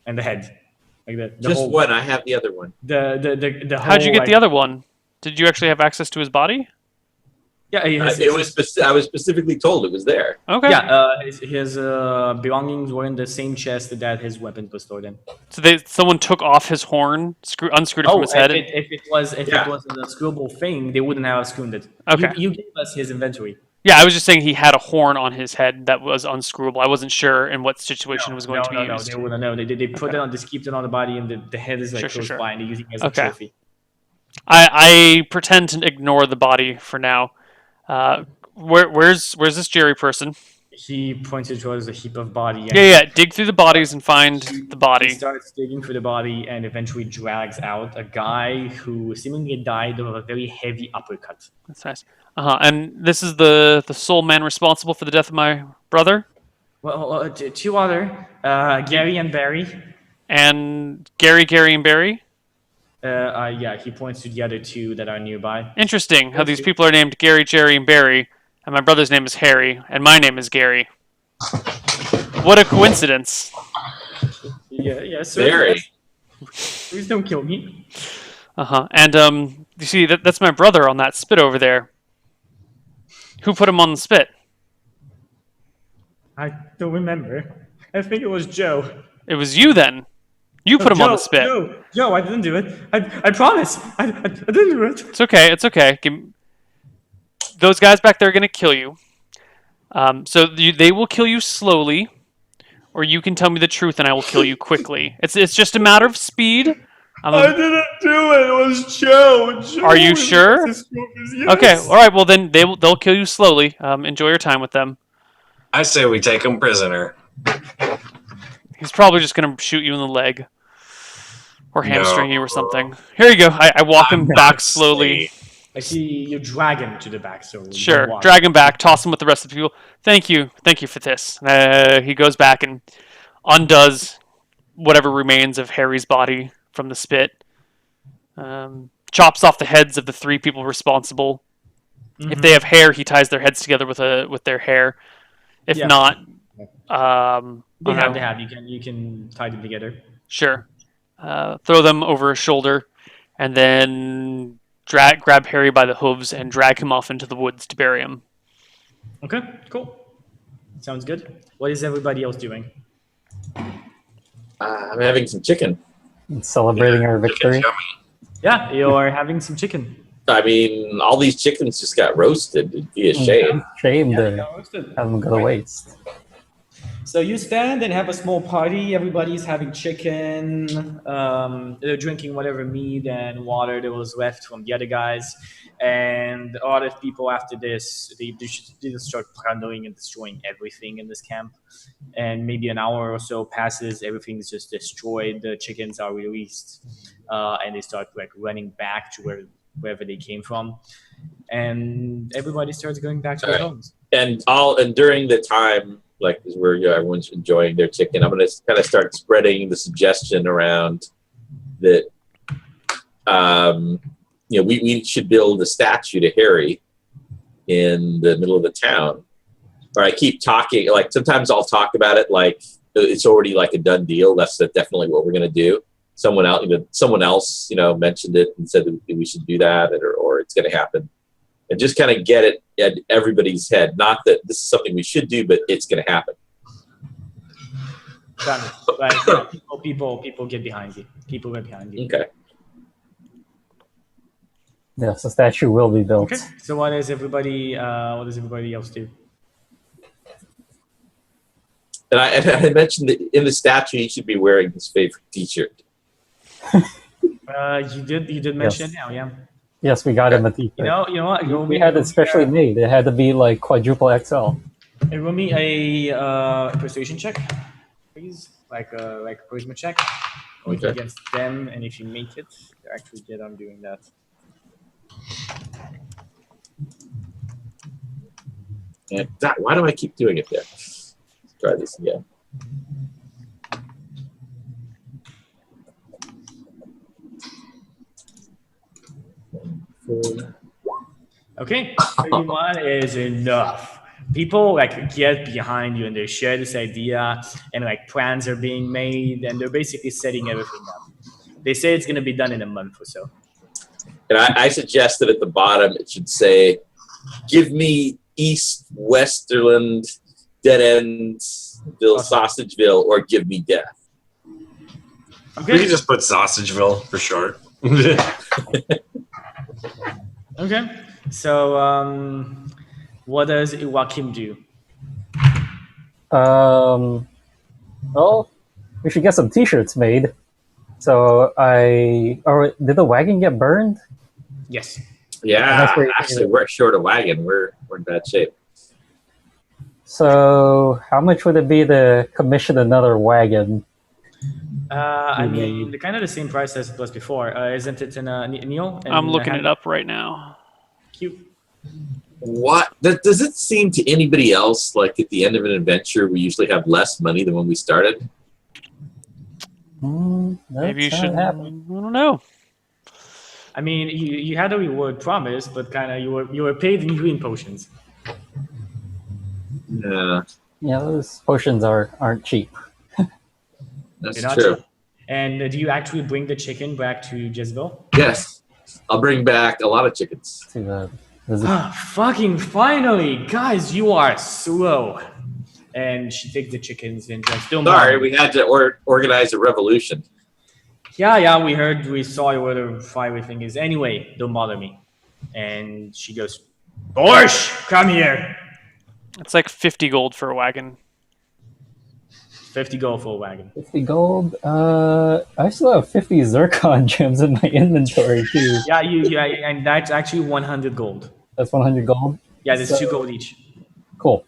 and the head. Like the just whole, one, I have the other one. The How'd you get the other one? Did you actually have access to his body? Yeah, he has, It was. I was specifically told it was there. Okay. yeah. His belongings were in the same chest that his weapon was stored in. So someone took off his horn, unscrewed it from Oh, his head. if it was Yeah. an unscrewable thing, they wouldn't have screwed it. Okay. You gave us his inventory. Yeah, I was just saying he had a horn on his head that was unscrewable. I wasn't sure in what situation it was going to be used. They wouldn't know. They put it on, just keep it on the body, and the head is like close by, and they're using it as a Okay. trophy. I pretend to ignore the body for now. Where's this Jerry person? He pointed towards a heap of body. And Yeah. Dig through the bodies and find the He body. starts digging for the body and eventually drags out a guy who seemingly died of a very heavy uppercut. That's nice. And this is the sole man responsible for the death of my brother. Well, two other, Gary and Barry. And Gary, and Barry. Yeah, he points to the other two that are nearby. Interesting how these people are named Gary, Jerry, and Barry, and my brother's name is Harry, and my name is Gary. What a coincidence! Yeah, sir. Very. Please don't kill me. And you see that's my brother on that spit over there. Who put him on the spit? I don't remember. I think it was Joe. It was you then. You put him on the spit. Joe, I didn't do it. I promise. I didn't do it. It's okay. Those guys back there are going to kill you. So they will kill you slowly, or you can tell me the truth and I will kill you quickly. It's just a matter of speed. I didn't do it. It was Joe. Are you sure? Yes. Okay. All right. Well, then they'll kill you slowly. Enjoy your time with them. I say we take him prisoner. He's probably just going to shoot you in the leg. Or hamstring you or something. Here you go. I walk him back slowly. I see you drag him to the back. So Sure. Drag him back. Toss him with the rest of the people. Thank you for this. He goes back and undoes whatever remains of Harry's body from the spit. Chops off the heads of the 3 people responsible. Mm-hmm. If they have hair, he ties their heads together with their hair. If not, they have. You can tie them together. Sure. Throw them over his shoulder, and then grab Harry by the hooves and drag him off into the woods to bury him. Okay, cool. Sounds good. What is everybody else doing? I'm having some chicken. Celebrating our victory. Yeah, you're having some chicken. I mean, all these chickens just got roasted. It'd be a shame. Shame to have them go to waste. So you stand and have a small party. Everybody's having chicken. They're drinking whatever meat and water that was left from the other guys. And a lot of people after this, they just start plundering and destroying everything in this camp. And maybe an hour or so passes. Everything's just destroyed. The chickens are released. And they start like running back to wherever they came from. And everybody starts going back to their homes. And during the time, like where everyone's enjoying their chicken, I'm going to kind of start spreading the suggestion around that we should build a statue to Harry in the middle of the town. Or I keep talking, like sometimes I'll talk about it like it's already like a done deal. That's definitely what we're going to do. Someone else mentioned it and said that we should do that, or it's going to happen. And just kind of get it at everybody's head. Not that this is something we should do, but it's going to happen. Like, people get behind you. People get behind you. Okay. Yes, the statue will be built. Okay. So what does everybody else do? And I mentioned that in the statue he should be wearing his favorite T-shirt. You did mention it now, yeah. Yes, we got him a T-shirt. You know what? We had it specially made. It had to be like quadruple XL. Roll me a persuasion check, please. Like a charisma check. Or against them, and if you make it, you actually get on doing that. And why do I keep doing it there? Let's try this again. Okay, 31 is enough. People like get behind you and they share this idea, and like plans are being made, and they're basically setting everything up. They say it's going to be done in a month or so. And I suggest that at the bottom it should say give me East Westerland, Dead Endsville, Sausageville, or give me death. We could just put Sausageville for short. Okay. So, what does Joachim do? Well, we should get some T-shirts made. So did the wagon get burned? Yes. Yeah, That's where- actually, we're short a wagon. We're in bad shape. So how much would it be to commission another wagon? I mean, kind of the same price as it was before, isn't it? In Neil, I'm looking it up right now. Cute. What does it seem to anybody else like at the end of an adventure we usually have less money than when we started? Maybe you That's should. how it I happened. don't know. I mean, you had a reward promise, but kind of you were paid in healing potions. Yeah, Yeah, those potions aren't cheap. that's You're not true. sure. And do you actually bring the chicken back to Jezebel? Yes, I'll bring back a lot of chickens. To Fucking finally, guys, you are slow. And she takes the chickens and just don't Sorry, bother. we had to organize a revolution. Yeah, we saw what a fiery thing is. Anyway, don't bother me. And she goes, Borsch, come here. It's like 50 gold for a wagon. 50 gold for a wagon. 50 gold. I still have 50 zircon gems in my inventory too. Yeah, and that's actually 100 gold. That's 100 gold. Yeah, there's 2 gold each. Cool.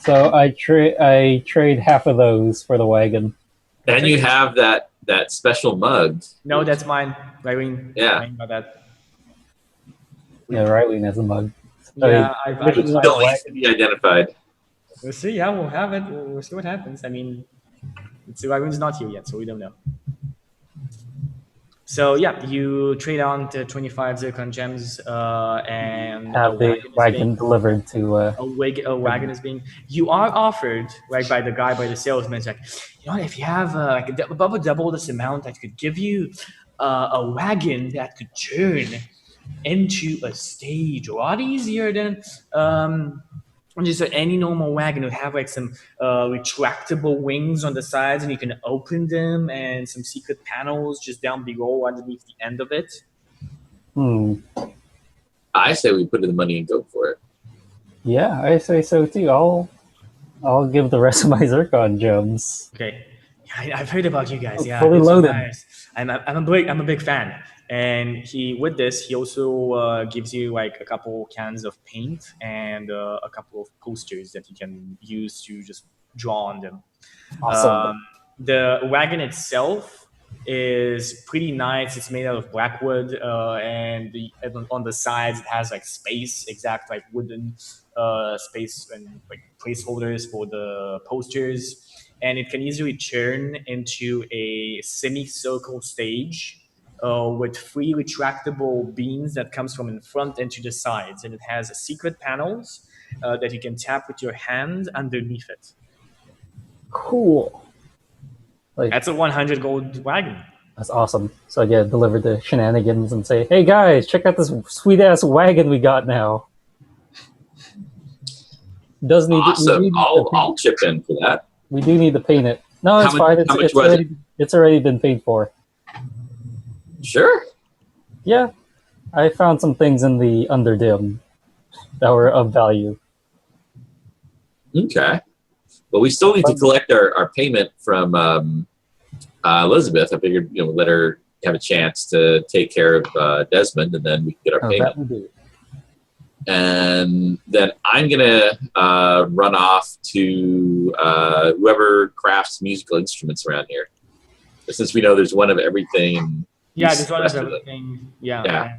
So I trade half of those for the wagon. And you have that special mug. No, that's mine. Irene. Yeah. Irene about that. Yeah, Riley has a mug. So Yeah, Which still needs to be identified. we'll see. Yeah, we'll have it. We'll see what happens. I mean, Irene's not here yet, so we don't know. So yeah, you trade on to 25 zircon gems, and have the wagon delivered to. a wagon is being. You are offered right by the salesman. It's like, you know, if you have like double this amount, I could give you a wagon that could turn into a stage a lot easier than just any normal wagon. Would have like some retractable wings on the sides, and you can open them, and some secret panels just down below underneath the end of it. I say we put in the money and go for it. Yeah, I say so too. I'll give the rest of my zircon gems. Okay, I've heard about you guys. Yeah, Fully it's loaded. nice. I'm a big fan. And he also gives you like a couple cans of paint and a couple of posters that you can use to just draw on them. Awesome. The wagon itself is pretty nice. It's made out of blackwood, and on the sides it has like exact like wooden space and like placeholders for the posters. And it can easily turn into a semicircle stage with 3 retractable beams that comes from in front and to the sides. And it has secret panels that you can tap with your hand underneath it. Cool. Like, That's a 100 gold wagon. that's awesome. So I get delivered to Shenanigans and say, "Hey guys, check out this sweet ass wagon we got now." Does need Awesome. I'll chip in for that. We do need to paint it. No, it's fine. How much was it? It's already been paid for. Sure. Yeah, I found some things in the Underdim that were of value. Okay. But we still need to collect our payment from Elizabeth. I figured, let her have a chance to take care of Desmond, and then we can get our payment. That would do. And then I'm gonna run off to whoever crafts musical instruments around here. Since we know there's one of everything. Yeah, there's one of rest of it. everything. Yeah. Yeah.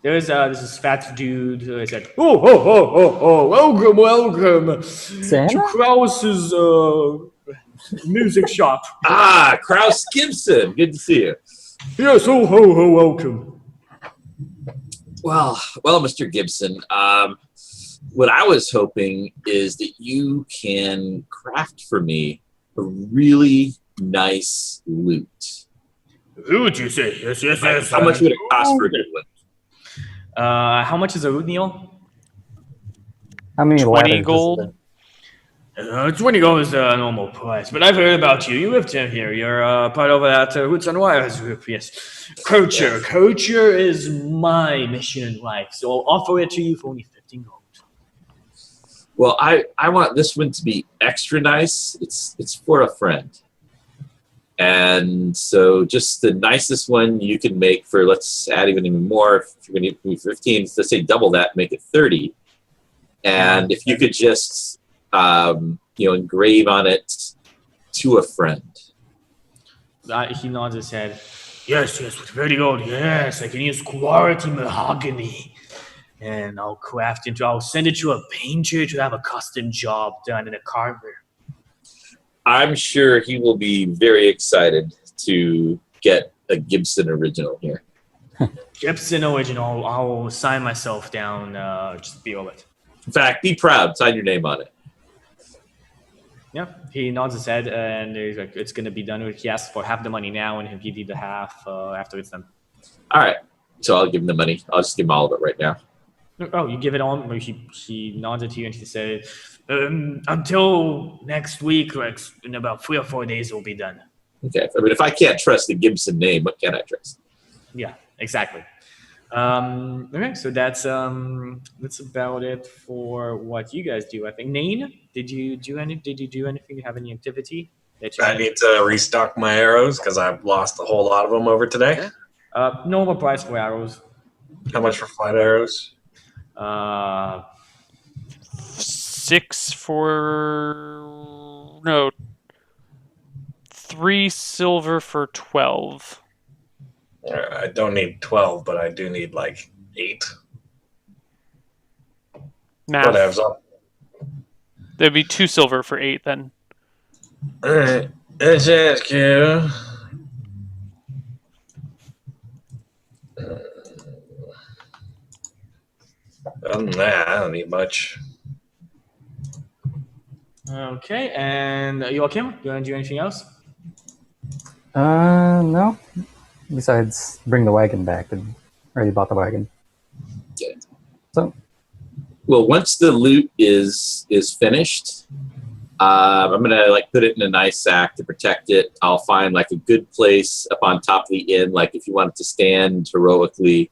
There's this fat dude who said, "Oh, welcome Santa? to Krause's music shop." Kraus Gibson. Good to see you. Yes, welcome. Well, Mr. Gibson, what I was hoping is that you can craft for me a really nice loot. Loot, you say? Yes. How much would it cost for a good one? How much is a root, Neil? How many 20 ladders gold. is it? 20 gold is the normal price, but I've heard about you. You lived here. You're part of that Roots and Wires group, yes. Culture. Yes. Culture is my mission in life, so I'll offer it to you for only 15 gold. Well, I want this one to be extra nice. It's for a friend. And so just the nicest one you can make for, let's add even more, if you're going to give me 15, let's say double that, make it 30. And if you could just, engrave on it to a friend. He nods his head. Yes, with 30 gold, yes, I can use quality mahogany. And I'll send it to a painter to have a custom job done in a carver. I'm sure he will be very excited to get a Gibson original here. Gibson original, I'll sign myself down, just feel it. In fact, be proud, sign your name on it. Yeah, he nods his head, and he's like, "It's gonna be done." He asks for half the money now, and he'll give you the half after it's done. All right, so I'll give him the money. I'll just give him all of it right now. Oh, you give it on. He nods it to you, and he said, "Until next week, like in about 3 or 4 days, it will be done." Okay, I mean, if I can't trust the Gibson name, what can I trust? Yeah, exactly. Okay, so that's about it for what you guys do. I think. Nain, did you do anything? Do you have any activity that you? I need to restock my arrows because I've lost a whole lot of them over today. Normal price for arrows. How much for flight arrows? 3 silver for 12. I don't need 12, but I do need like 8. Math. Whatever. There'd be 2 silver for 8 then. Alright, let's ask you. Other than that, I don't need much. Okay, and Joachim, you want to do anything else? No. Besides, bring the wagon back, and already bought the wagon. Okay. So, Well, once the loot is finished, I'm gonna put it in a nice sack to protect it. I'll find a good place up on top of the inn, if you wanted to stand heroically,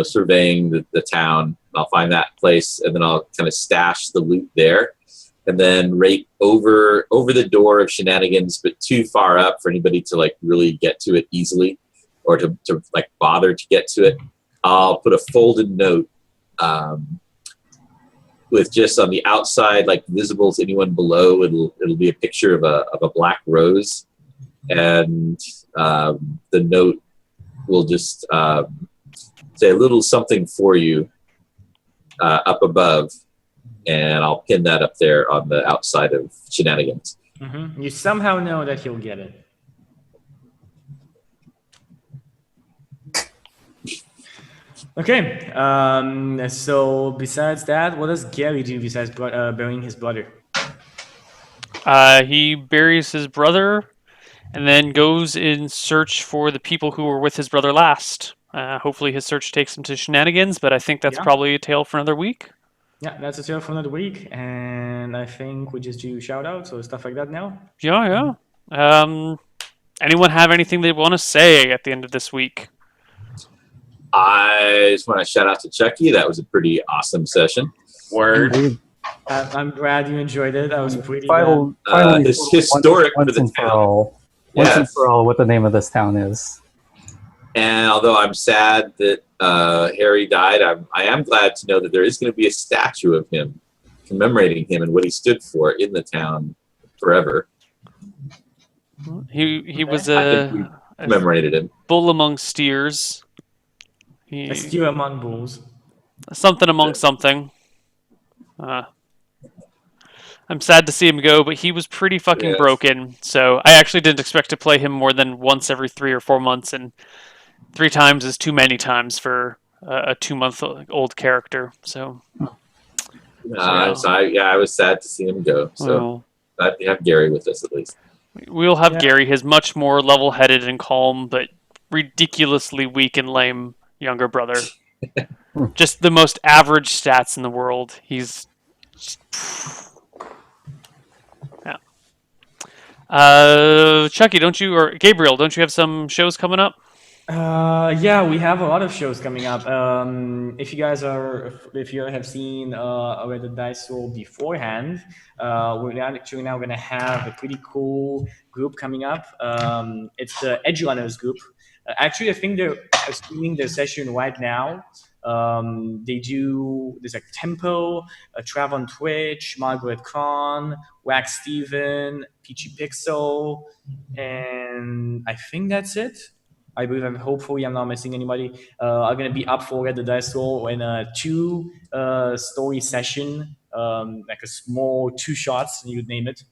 surveying the town. I'll find that place, and then I'll kind of stash the loot there, and then right over the door of Shenanigans, but too far up for anybody to really get to it easily, or to bother to get to it. I'll put a folded note. With just on the outside, visible to anyone below, it'll be a picture of a black rose, and the note will just say a little something for you up above, and I'll pin that up there on the outside of Shenanigans. Mm-hmm. You somehow know that he'll get it. Okay. So besides that, what does Gary do besides burying his brother? He buries his brother and then goes in search for the people who were with his brother last. Hopefully his search takes him to Shenanigans, but I think that's probably a tale for another week. Yeah, that's a tale for another week, and I think we just do shout-outs or stuff like that now. Yeah. Anyone have anything they want to say at the end of this week? I just want to shout out to Chucky. That was a pretty awesome session. Word. indeed. I'm glad you enjoyed it. That was pretty. Finally, It's historic for the once and for town. all. Once and Yes. for all, what the name of this town is. And although I'm sad that Harry died, I am glad to know that there is going to be a statue of him commemorating him and what he stood for in the town forever. He was I think we a commemorated him. bull among steers. A steer among bulls. Something among something. I'm sad to see him go, but he was pretty fucking Yes. broken. So I actually didn't expect to play him more than once every 3 or 4 months, and 3 times is too many times for a 2-month-old character. So, I was sad to see him go. So glad to have Gary with us at least. we'll have Yeah. Gary, his much more level-headed and calm, but ridiculously weak and lame younger brother. Just the most average stats in the world. He's Yeah. Chucky, don't you, or Gabriel, don't you have some shows coming up? Yeah, we have a lot of shows coming up. If you have seen Red the Dice Roll beforehand, actually now going to have a pretty cool group coming up. It's the Edge Runners group. Actually, I think they're streaming their session right now. There's like Tempo, Trav on Twitch, Margaret Kron, Wax Steven, Peachy Pixel, and I think that's it. I believe hopefully I'm not missing anybody. Are going to be up for Red the Dice Roll in a two story session, like a small two shots, you'd name it.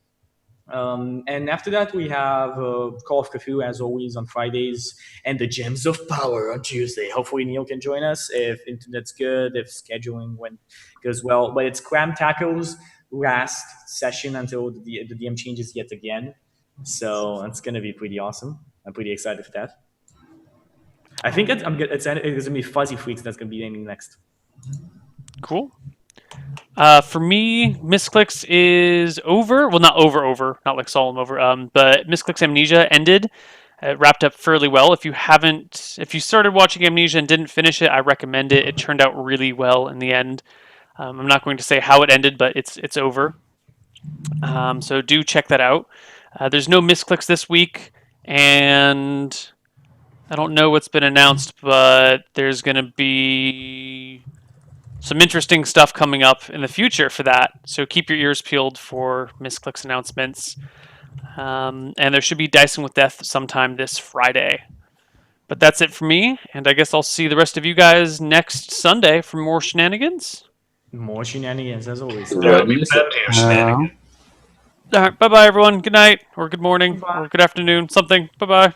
And after that, we have Call of Cthulhu, as always, on Fridays, and the Gems of Power on Tuesday. Hopefully, Neil can join us if internet's good, if scheduling goes well. But it's Cram Tackle's last session until the DM changes yet again. So it's going to be pretty awesome. I'm pretty excited for that. I think it's going to be Fuzzy Freaks that's going to be aiming next. Cool. For me, Misclicks is over. Well, not over, not like solemn over. But Misclicks Amnesia ended. It wrapped up fairly well. If you started watching Amnesia and didn't finish it, I recommend it. It turned out really well in the end. I'm not going to say how it ended, but it's over. So do check that out. There's no Misclicks this week, and I don't know what's been announced, but there's going to be some interesting stuff coming up in the future for that. So keep your ears peeled for Misclicks announcements. And there should be Dicing with Death sometime this Friday. But that's it for me, and I guess I'll see the rest of you guys next Sunday for more shenanigans. More shenanigans, as always. Plenty of shenanigans. All right, bye-bye, everyone. Good night, or good morning, or good afternoon, something. Bye-bye.